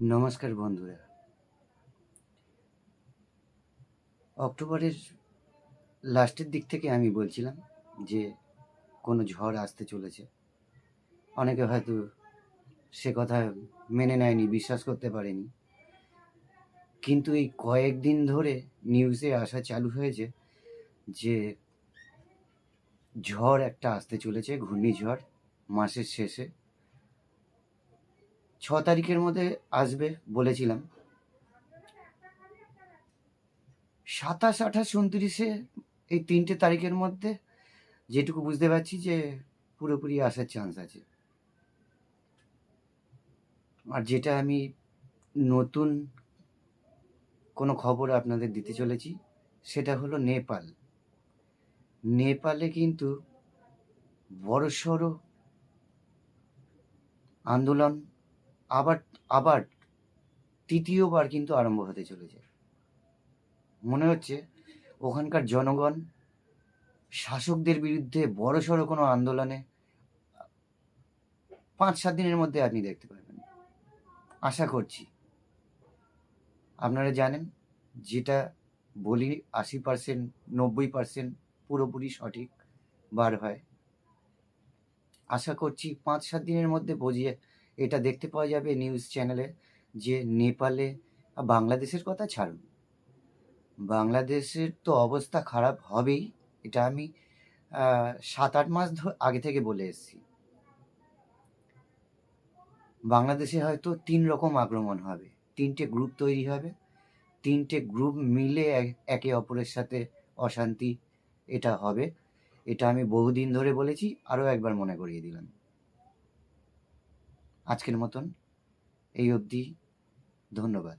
নমস্কার বন্ধুরা। অক্টোবরের লাস্টের দিক থেকে আমি বলছিলাম যে কোনো ঝড় আসতে চলেছে। অনেকে হয়তো সে কথা মেনে নেয়নি, বিশ্বাস করতে পারেনি, কিন্তু এই কয়েকদিন ধরে নিউজে আসা চালু হয়েছে যে ঝড় একটা আসতে চলেছে, ঘূর্ণিঝড় মাসের শেষে 6 তারিখের মধ্যে আসবে বলেছিলাম। 27, 28, 29-এ এই 3টে তারিখের মধ্যে যেটুকু বুঝতে পারছি যে পুরোপুরি আসার চান্স আছে। আর যেটা আমি নতুন কোনো খবর আপনাদের দিতে চলেছি সেটা হলো নেপালে কিন্তু বড়সড় আন্দোলন আবার আবার তৃতীয়বার কিন্তু আরম্ভ হতে চলেছে। মনে হচ্ছে ওখানকার জনগণ শাসকদের বিরুদ্ধে বড়সড় কোনো আন্দোলনে 5-7 দিনের মধ্যে আপনি দেখতে পাবেন, আশা করছি। আপনারা জানেন যেটা বলি 80%, 90% পুরোপুরি সঠিক বার হয়। আশা করছি 5-7 দিনের মধ্যে বুঝিয়ে এটা দেখতে পাওয়া যাবে নিউজ চ্যানেলে যে নেপালে, বাংলাদেশের কথা ছাড়ুন, বাংলাদেশের তো অবস্থা খারাপ হবেই, এটা আমি 7-8 মাস আগে থেকে বলে এসেছি। বাংলাদেশে হয়তো 3 রকম আক্রমণ হবে, 3টে গ্রুপ তৈরি হবে, 3টে গ্রুপ মিলে একে অপরের সাথে অশান্তি এটা হবে। এটা আমি বহুদিন ধরে বলেছি, আরও একবার মনে করিয়ে দিলাম। আজকের মতন এই অবধি, ধন্যবাদ।